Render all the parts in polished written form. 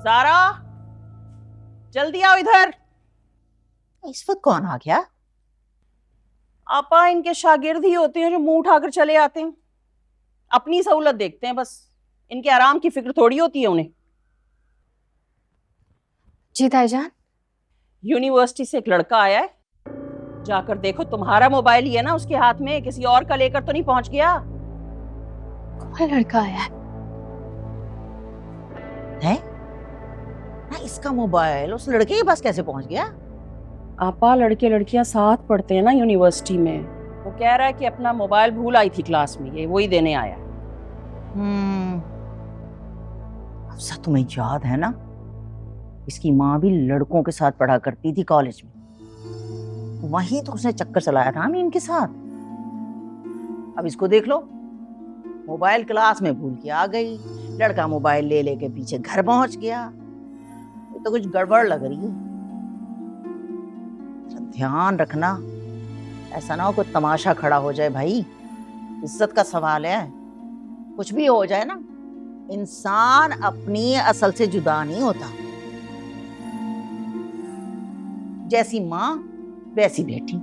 ज़ारा, जल्दी आओ इधर। इस वक्त कौन आ गया? आपा इनके शागिर्द ही होते हैं जो मुंह उठाकर चले आते हैं, अपनी सहूलत देखते हैं बस। इनके आराम की फिक्र थोड़ी होती है उन्हें। जी ताईजान। यूनिवर्सिटी से एक लड़का आया है, जाकर देखो। तुम्हारा मोबाइल ही है ना उसके हाथ में, किसी और का लेकर तो नहीं पहुंच गया? कौन लड़का आया है? ना इसका मोबाइल उस लड़के के पास कैसे पहुंच गया? आपा लड़के लड़कियां साथ पढ़ते हैं ना यूनिवर्सिटी में। वो कह रहा है कि अपना मोबाइल भूल आई थी क्लास में, ये वही देने आया। अफसा तुम्हें याद है ना, इसकी माँ भी लड़कों के साथ पढ़ा करती थी कॉलेज में। वहीं तो उसने चक्कर चलाया था अमीन के साथ। अब इसको देख लो, मोबाइल क्लास में भूल के आ गई, लड़का मोबाइल ले लेके पीछे घर पहुंच गया। ये तो कुछ गड़बड़ लग रही है। ध्यान रखना, ऐसा ना हो कोई तमाशा खड़ा हो जाए भाई। इज्जत का सवाल है, कुछ भी हो जाए ना, इंसान अपनी असल से जुदा नहीं होता। जैसी माँ वैसी बेटी।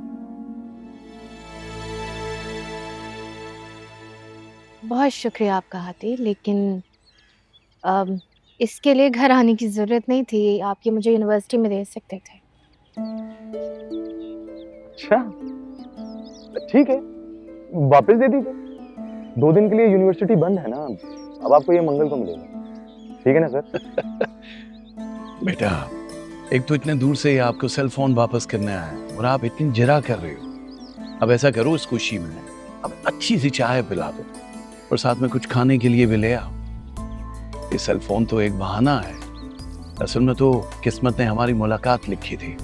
बहुत शुक्रिया आपका हाथी, लेकिन इसके लिए घर आने की जरूरत नहीं थी। आप ये मुझे यूनिवर्सिटी में दे सकते थे। अच्छा ठीक है, वापस दे दीजिए। 2 दिन के लिए यूनिवर्सिटी बंद है ना, अब आपको ये मंगल को मिलेगा। ठीक है ना सर? बेटा, एक तो इतने दूर से आपको सेल फोन वापस करने आया है और आप इतनी जरा कर रहे हो। अब ऐसा करो, इस खुशी में अब अच्छी सी चाय पिला दो और साथ में कुछ खाने के लिए भी ले आओ। ये सेल फोन तो एक बहाना है, असल में तो किस्मत ने हमारी मुलाकात लिखी थी।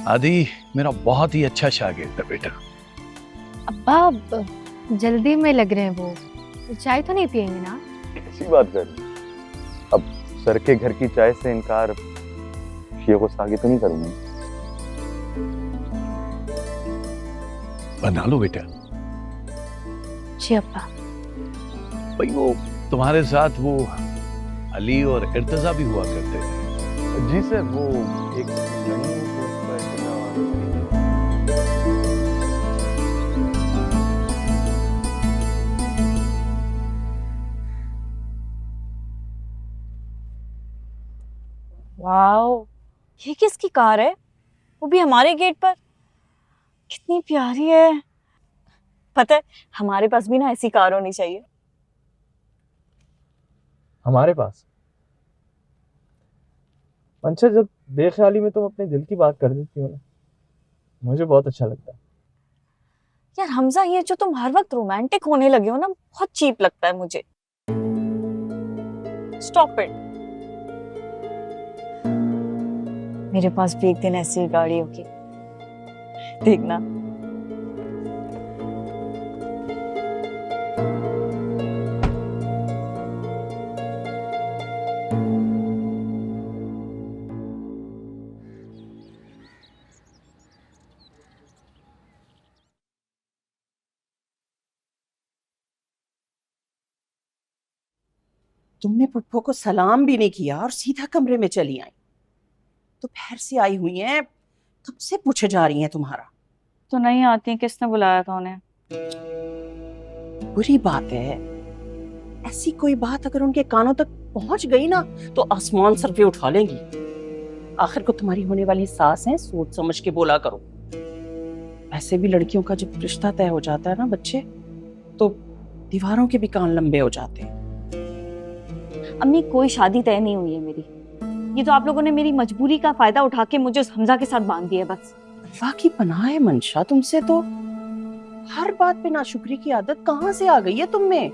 आदि मेरा बहुत ही अच्छा शागिर्द है बेटा। अब्बा जल्दी में लग रहे हैं, वो चाय तो नहीं पियेंगे ना? ऐसी बात कर रही, अब सर के घर की चाय से इनकार ये गुस्ताखी तो नहीं करूंगा। बना लो बेटा। जी अब्बा। भाई वो तुम्हारे साथ वो अली और इर्तजा भी हुआ करते थे। जी सर, वो एक वाओ, ये किसकी कार है? वो भी हमारे गेट पर। कितनी प्यारी है। पता है, हमारे पास भी ना ऐसी कार होनी चाहिए। हमारे पास? अच्छा, जब बेख्याली में तुम अपने दिल की बात कर देती हो ना, मुझे बहुत अच्छा लगता है। यार हमजा, ये जो तुम हर वक्त रोमांटिक होने लगे हो ना, बहुत चीप लगता है मुझे। Stop it. मेरे पास भी एक दिन ऐसी गाड़ी होगी, देखना। तुमने पुप्पो को सलाम भी नहीं किया और सीधा कमरे में चली आई। दोपहर से आई हुई हैं, कब से पूछे जा रही हैं तुम्हारा। तो नहीं आती, किसने बुलाया था उन्हें? बुरी बात है, ऐसी कोई बात अगर उनके कानों तक पहुंच गई ना तो आसमान सर पे उठा लेंगी। आखिर को तुम्हारी होने वाली सास है, सोच समझ के बोला करो। ऐसे भी लड़कियों का जब रिश्ता तय हो जाता है ना बच्चे, तो दीवारों के भी कान लंबे हो जाते हैं। अम्मी, कोई शादी तय नहीं हुई है मेरी। ये तो आप लोगों ने मेरी मजबूरी का फायदा उठा के मुझे उस हमजा के साथ बांध दिया बस। अल्लाह की पनाह है मंशा, तुमसे तो हर बात पे नाशुक्री की आदत कहाँ से आ गई है तुम में।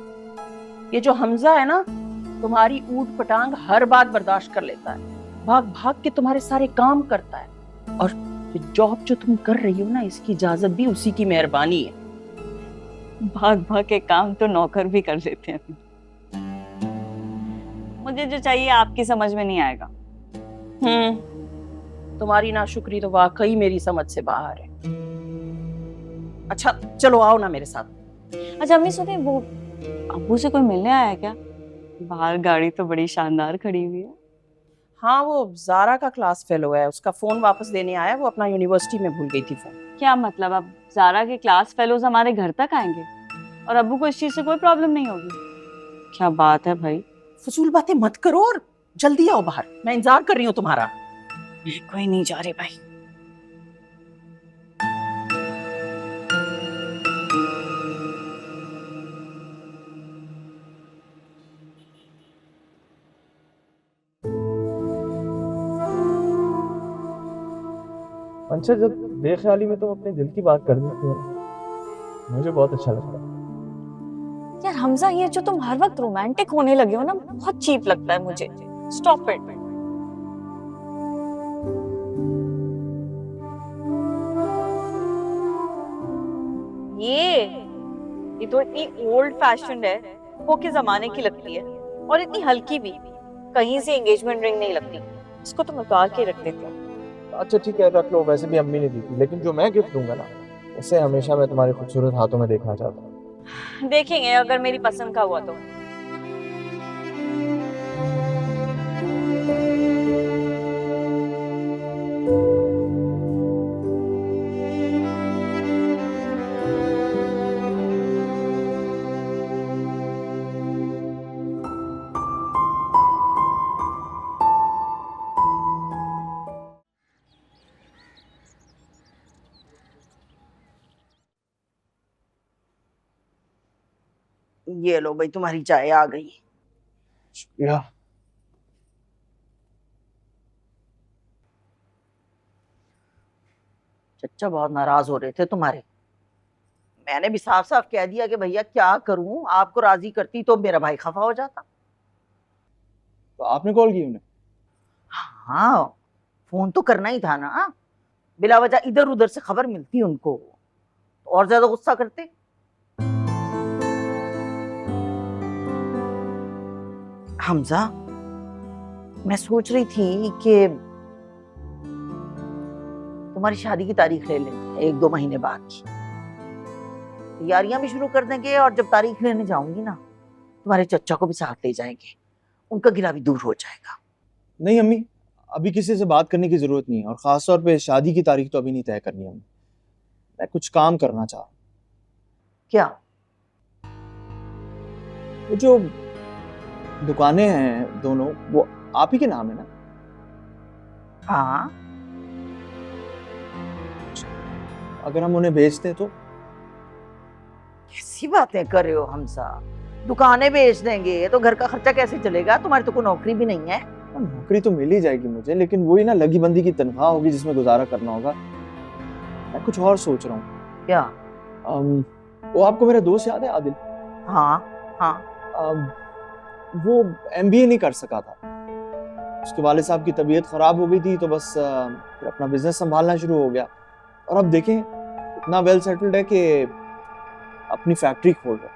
ये जो हमजा है ना, तुम्हारी ऊट पटांग हर बात बर्दाश्त कर लेता है, भाग भाग के तुम्हारे सारे काम करता है। और जॉब जो तुम कर रही हो ना, इसकी इजाजत भी उसी की मेहरबानी है। भाग भाग के काम तो नौकर भी कर लेते हैं। मुझे जो चाहिए आपकी समझ में नहीं आएगा। तुम्हारी नाशुक्री तो वाकई मेरी समझ से बाहर है। अच्छा चलो आओ ना मेरे साथ। अच्छा अम्मी सुनिए, वो अब्बू से कोई मिलने आया है क्या? बाहर गाड़ी तो बड़ी शानदार खड़ी हुई है। हाँ, वो जारा का क्लास फेलो है, उसका फोन वापस देने आया, वो अपना यूनिवर्सिटी में भूल गई थी फोन। क्या मतलब, अब जारा के क्लास फेलोज हमारे घर तक आएंगे और अब्बू को इस चीज से कोई प्रॉब्लम नहीं होगी? क्या बात है भाई। फजूल बातें मत करो और जल्दी आओ बाहर, मैं इंतजार कर रही हूँ तुम्हारा। कोई नहीं जा रहे भाई। अच्छा, जब बेख्याली में तुम अपने दिल की बात कर देती हो ना, मुझे बहुत अच्छा लगता है। यार हमजा, ये जो तुम हर वक्त रोमांटिक होने लगे हो ना, बहुत चीप लगता है मुझे। Stop it. ये तो इतनी ओल्ड फैशन है, वो के जमाने की लगती है और इतनी हल्की भी, कहीं से एंगेजमेंट रिंग नहीं लगती। इसको तुम उतार के रख देते हो। अच्छा ठीक है, रख लो। वैसे भी अम्मी ने दी थी, लेकिन जो मैं गिफ्ट दूंगा ना, उसे हमेशा मैं तुम्हारे खूबसूरत हाथों में देखना चाहता हूँ। देखेंगे अगर मेरी पसंद का हुआ तो। ये लो भाई, तुम्हारी चाय आ गई। शुक्रिया। चच्चा बहुत नाराज हो रहे थे तुम्हारे। मैंने भी साफ साफ कह दिया कि भैया क्या करूं, आपको राजी करती तो मेरा भाई खफा हो जाता। तो आपने कॉल की उन्हें? हाँ, फोन तो करना ही था ना। बिला वजह इधर उधर से खबर मिलती उनको तो और ज्यादा गुस्सा करते। हमजा, मैं सोच रही थी कि तुम्हारी शादी की तारीख ले लेते, 1-2 महीने बाद की। तैयारियां भी शुरू कर देंगे और जब तारीख लेने जाऊंगी ना, तुम्हारे चचा को भी साथ ले जाएंगे, उनका गिला भी दूर हो जाएगा। नहीं अम्मी, अभी किसी से बात करने की जरूरत नहीं है, और खास तौर पे शादी की तारीख तो अभी नहीं तय करनी है। मैं कुछ काम करना चाह रहा हूं। क्या? वो जो दुकानें हैं दोनों, वो आप ही के नाम है ना? हाँ, अगर हम उन्हें बेच दें तो? कैसी बातें कर रहे हो हमजा? दुकानें बेच देंगे तो घर का खर्चा कैसे चलेगा? तुम्हारी तो कोई नौकरी भी नहीं है। नौकरी तो मिल ही जाएगी मुझे, लेकिन वही ना लगी बंदी की तनख्वाह होगी जिसमें गुजारा करना होगा। मैं कुछ और सोच रहा हूँ। क्या? वो आपको मेरा दोस्त याद है, आदिल? हाँ हाँ। वो MBA नहीं कर सका था, उसके वाले साहब की तबीयत खराब हो गई थी, तो बस फिर अपना बिजनेस संभालना शुरू हो गया। और अब देखें, इतना वेल सेटल्ड है कि अपनी फैक्ट्री खोल रहा है।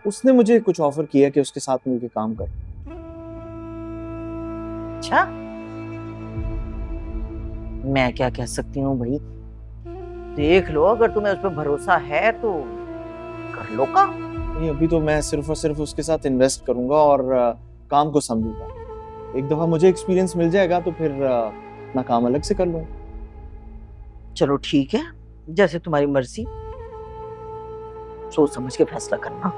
उसने मुझे कुछ ऑफर किया कि उसके साथ मिलकर काम कर। अच्छा, मैं क्या कह सकती हूँ भाई? देख लो, अगर तुम्हें उस पर भरोसा है तो कर लो काम। नहीं, अभी तो मैं सिर्फ और सिर्फ उसके साथ इन्वेस्ट करूंगा और काम को समझूंगा। एक दफा मुझे एक्सपीरियंस मिल जाएगा तो फिर अपना काम अलग से कर लूंगा। चलो ठीक है, जैसे तुम्हारी मर्जी, सोच समझ के फैसला करना।